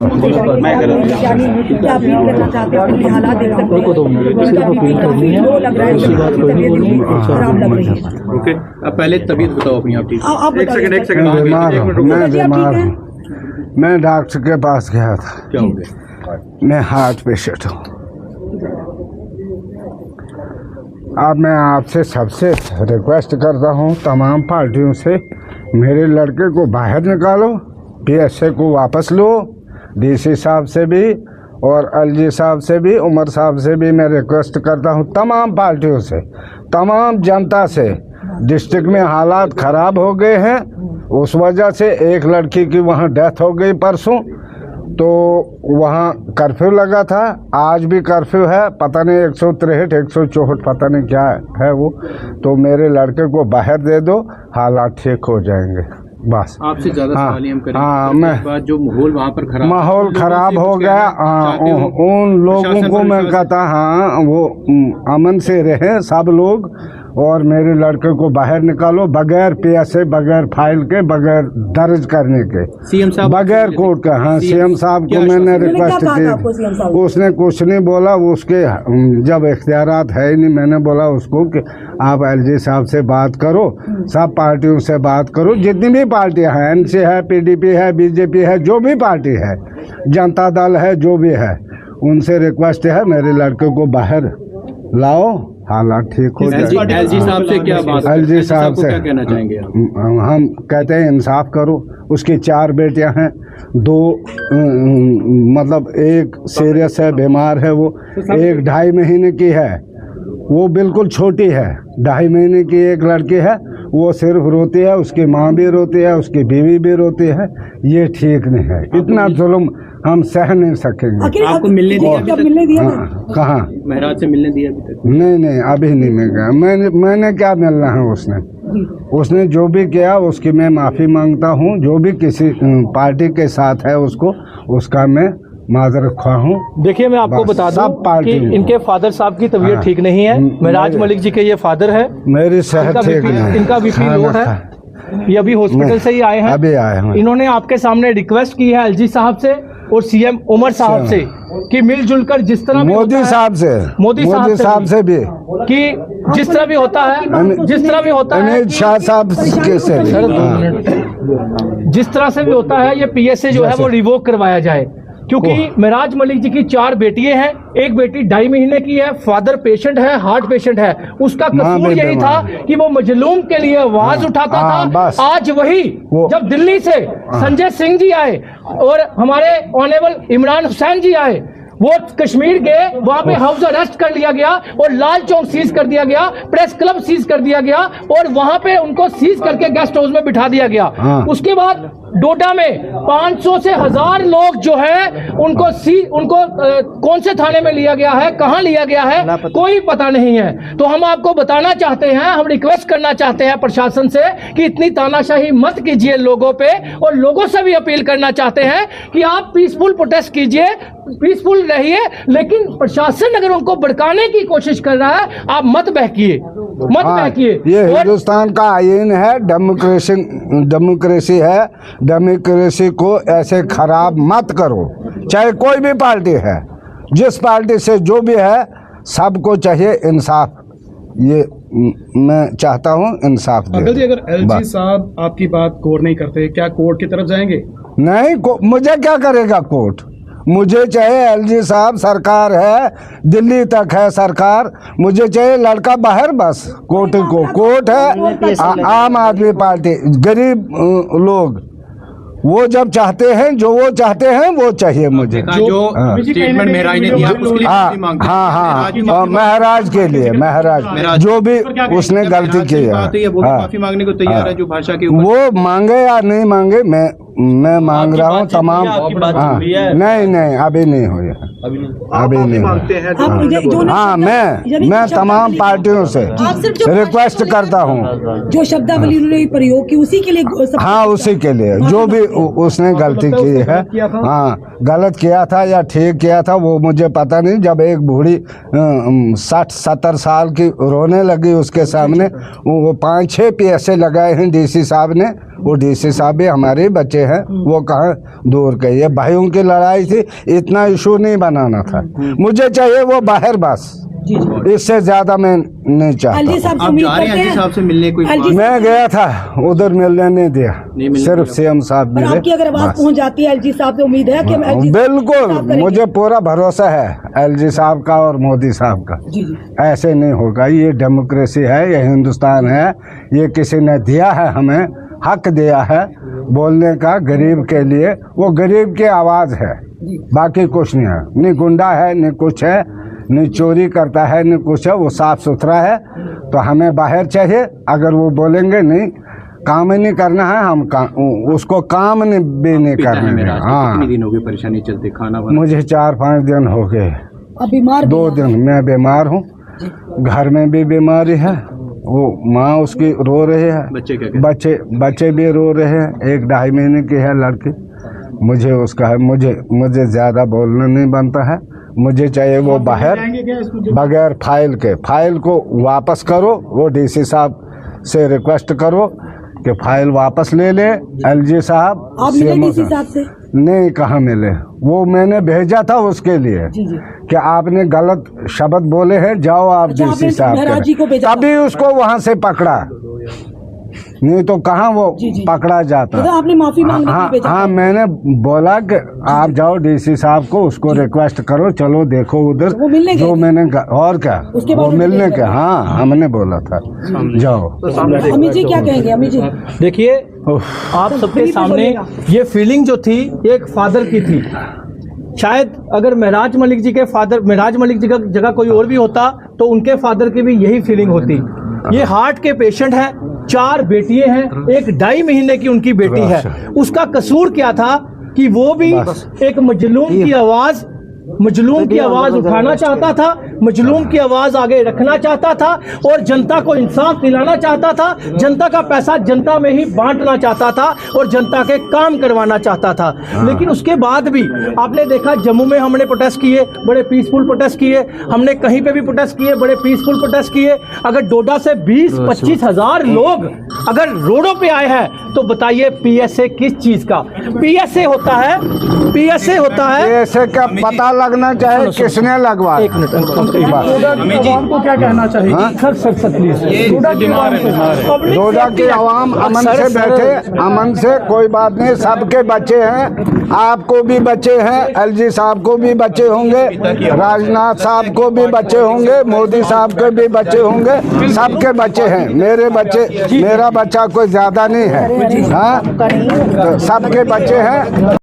मैं क्या अपील करना चाहते हैं, अपने हालात देख सकते हैं। ओके, अब पहले तबीयत बताओ अपनी आप। ठीक, एक सेकंड मैं डॉक्टर के पास गया था। क्या हो गया? मैं हार्ट पेशेंट हूँ। अब मैं आपसे सबसे रिक्वेस्ट करता हूँ, तमाम पार्टियों से, मेरे लड़के को बाहर निकालो, पीएसए को वापस लो, डीसी साहब से भी और एलजी साहब से भी, उमर साहब से भी मैं रिक्वेस्ट करता हूँ, तमाम पार्टियों से, तमाम जनता से। डिस्ट्रिक्ट में हालात ख़राब हो गए हैं, उस वजह से एक लड़की की वहाँ डेथ हो गई परसों, तो वहाँ कर्फ्यू लगा था, आज भी कर्फ्यू है, पता नहीं 163 164 पता नहीं क्या है वो। तो मेरे लड़के को बाहर दे दो, हालात ठीक हो जाएंगे बस। आपसे ज्यादा सवाल हम करेंगे। हाँ, मैं जो माहौल वहाँ पर खराब हो गया, उन लोगों को मैं कहता, हाँ वो अमन से रहे सब लोग, और मेरे लड़के को बाहर निकालो बगैर पीएसए, बगैर फाइल के, बगैर दर्ज करने के, सीएम साहब बगैर कोर्ट का। हाँ, सीएम साहब को मैंने रिक्वेस्ट की, उसने कुछ नहीं बोला, उसके जब इख्तियारात है ही नहीं। मैंने बोला उसको कि आप एलजी साहब से बात करो, सब पार्टियों से बात करो, जितनी भी पार्टियां हैं, एनसी है, पीडीपी है, बीजेपी है, जो भी पार्टी है, जनता दल है, जो भी है, उनसे रिक्वेस्ट है मेरे लड़के को बाहर लाओ, हालात ठीक हो जाए। एलजी साहब से क्या बात? एलजी साहब से क्या कहना चाहेंगे? हम कहते हैं इंसाफ करो। उसकी 4 बेटियां हैं, 2 मतलब एक सीरियस है, बीमार है, वो एक 2.5 महीने की है, वो बिल्कुल छोटी है, 2.5 महीने की एक लड़की है, वो सिर्फ रोती है, उसकी माँ भी रोती है, उसकी बीवी भी रोती है। ये ठीक नहीं है, इतना जुल्म हम सह नहीं सकेंगे। आपको मिलने दिया? कहाँ? महराज से मिलने दिया अभी तक? नहीं, अभी नहीं मिल गया। मैंने क्या मिलना है? उसने जो भी किया उसकी मैं माफ़ी मांगता हूँ। जो भी किसी पार्टी के साथ है उसका मैं माजरत ख्वाह हूँ। देखिए, मैं आपको बता दूं कि इनके फादर साहब की तबीयत ठीक नहीं है। महराज मलिक जी के ये फादर है, मेरी सेहत ठीक नहीं है, इनका बीपी लो है, ये अभी हॉस्पिटल से ही आए हैं। अभी आए हैं। इन्होंने आपके सामने रिक्वेस्ट की है एलजी साहब से और सीएम उमर साहब से कि मिलजुल कर जिस तरह मोदी साहब से भी कि जिस तरह भी होता है अमित शाह साहब के से जिस तरह से भी होता है, ये पीएसए जो है वो रिवोक करवाया जाए, क्योंकि महराज मलिक जी की 4 बेटियां हैं, एक बेटी 2.5 महीने की है, फादर पेशेंट है, हार्ट पेशेंट है। उसका कसूर यही था कि वो मजलूम के लिए आवाज उठाता था। आज वही जब दिल्ली से संजय सिंह जी आए और हमारे ऑनरेबल इमरान हुसैन जी आए, वो कश्मीर गए, वहां पे हाउस अरेस्ट कर लिया गया और लाल चौक सीज कर दिया गया, प्रेस क्लब सीज कर दिया गया और वहां पे उनको सीज करके गेस्ट हाउस में बिठा दिया गया। उसके बाद डोडा में 500 से 1000 लोग जो है उनको कौन से थाने में लिया गया है, कहां लिया गया है, कोई पता नहीं है। तो हम आपको बताना चाहते हैं, हम रिक्वेस्ट करना चाहते हैं प्रशासन से कि इतनी तानाशाही मत कीजिए लोगों पे, और लोगों से भी अपील करना चाहते हैं कि आप पीसफुल प्रोटेस्ट कीजिए, पीसफुल रहिए, लेकिन प्रशासन अगर उनको भड़काने की कोशिश कर रहा है, आप मत बहकिए। ये हिंदुस्तान का आईन है, डेमोक्रेसी है, डेमोक्रेसी को ऐसे खराब मत करो, चाहे कोई भी पार्टी है, जिस पार्टी से जो भी है, सबको चाहिए इंसाफ। ये मैं चाहता हूँ इंसाफ दे। अगर एलजी साहब आपकी बात गौर नहीं करते, क्या कोर्ट की तरफ जाएंगे? नहीं, मुझे क्या करेगा कोर्ट? मुझे चाहिए एलजी साहब, सरकार है, दिल्ली तक है सरकार, मुझे चाहिए लड़का बाहर, बस। कोर्ट है, आम आदमी पार्टी, गरीब लोग, वो जब चाहते हैं, जो वो चाहते हैं वो चाहिए मुझे। जो स्टेटमेंट महराज ने दिया उसके लिए महराज के लिए, महराज जो भी उसने गलती की है, माफी मांगने को तैयार है, जो भाषा के वो मांगे या नहीं मांगे, मैं मांग रहा हूँ तमाम। नहीं, अभी नहीं हुई, अभी नहीं। हाँ, मैं तमाम पार्टियों से रिक्वेस्ट करता हूँ, जो शब्दावली उन्होंने प्रयोग की उसी के लिए। हाँ, उसी के लिए, जो भी उसने गलती की है, हाँ, गलत किया था या ठीक किया था वो मुझे पता नहीं। जब एक बूढ़ी 60-70 साल की रोने लगी उसके सामने, वो 5-6 पीएसए लगाए हैं डीसी साहब ने, वो डीसी साहब भी हमारे बच्चे हैं, वो कहाँ दूर के। ये भाइयों की लड़ाई थी, इतना इशू नहीं बनाना था। मुझे चाहिए वो बाहर बस, इससे ज्यादा मैं नहीं चाहता। एलजी साहब से आप उम्मीद जा रहे हैं करते एलजी हैं साहब से मिलने? कोई एलजी मैं गया था, उधर मिलने नहीं दिया, मिलने सिर्फ सीएम साहब पर मिले आपकी अगर आवाज बस। पहुंच जाती है एलजी साहब से, उम्मीद है कि हम एलजी बिल्कुल, मुझे पूरा भरोसा है एलजी साहब का और मोदी साहब का। जी जी ऐसे नहीं होगा, ये डेमोक्रेसी है, ये हिंदुस्तान है, ये किसी ने दिया है, हमें हक दिया है बोलने का गरीब के लिए। वो गरीब की आवाज है, बाकी कुछ नहीं है। नहीं गुंडा है, नहीं कुछ है, नहीं चोरी करता है, नहीं कुछ है। वो साफ सुथरा है। तो हमें बाहर चाहिए। अगर वो बोलेंगे नहीं काम ही नहीं करना है, हम उसको काम नहीं भी नहीं करने हैं। हाँ, कितने दिन हो गए परेशानी चलते? खाना मुझे 4-5 दिन हो गए। अब बीमार 2 दिन मैं बीमार हूँ, घर में भी बीमारी है। वो माँ उसकी रो रही है, बच्चे क्या बच्चे भी रो रहे हैं। 1-2.5 महीने की है लड़की। मुझे उसका है, मुझे ज्यादा बोलना नहीं बनता है। मुझे चाहिए वो बाहर, बगैर फाइल के। फाइल को वापस करो, वो डीसी साहब से रिक्वेस्ट करो कि फाइल वापस ले ले। एलजी साहब आप मिले डीसी साहब से? नहीं, कहाँ मिले। वो मैंने भेजा था उसके लिए जी जी कि आपने गलत शब्द बोले हैं, जाओ आप अच्छा, डीसी आपने साहब महाराज जी को के। भेजा था? तभी उसको वहां से पकड़ा, नहीं तो कहाँ वो जी, जी। पकड़ा जाता। मतलब आपने माफी मांगने के लिए भेजा हाँ, था? मैंने बोला कि आप जाओ डीसी साहब को, उसको रिक्वेस्ट करो, चलो देखो उधर वो मिलने जो गए? मैंने और क्या उसके वो बाद मिलने के। हाँ, हमने बोला था जाओ। अमित जी क्या कहेंगे? अमित जी देखिए, आप सबके सामने ये फीलिंग जो थी एक फादर की थी। शायद अगर महराज मलिक जी की का जगह कोई और भी होता तो उनके फादर की भी यही फीलिंग होती। ये हार्ट के पेशेंट हैं, 4 बेटियां हैं, 1-2.5 महीने की उनकी बेटी है। उसका कसूर क्या था कि वो भी एक मजलूम की आवाज उठाना चाहता था, मजलूम की आवाज आगे रखना चाहता था और जनता को इंसाफ दिलाना चाहता था। जनता का पैसा जनता में ही बांटना चाहता था और जनता के काम करवाना चाहता था। लेकिन उसके बाद भी आपने देखा, जम्मू में हमने प्रोटेस्ट किए, बड़े पीसफुल प्रोटेस्ट किए। हमने कहीं पे भी प्रोटेस्ट किए, बड़े पीसफुल प्रोटेस्ट किए। अगर डोडा से 20-25 हजार लोग अगर रोडों पे आए हैं तो बताइए पीएसए किस चीज का? पीएसए होता है ऐसे का पता लगना चाहे किसने लगवाया। एक मिनट को क्या कहना चाहिए? Sir please. डोडा की आवाम अमन से बैठे, अमन से, कोई बात नहीं। सबके बच्चे हैं, आपको भी बच्चे हैं, एलजी साहब को भी बच्चे होंगे, राजनाथ साहब को भी बच्चे होंगे, मोदी साहब के भी बच्चे होंगे, सबके बच्चे हैं। मेरा बच्चा कोई ज्यादा नहीं है। हाँ, तो सबके बच्चे हैं।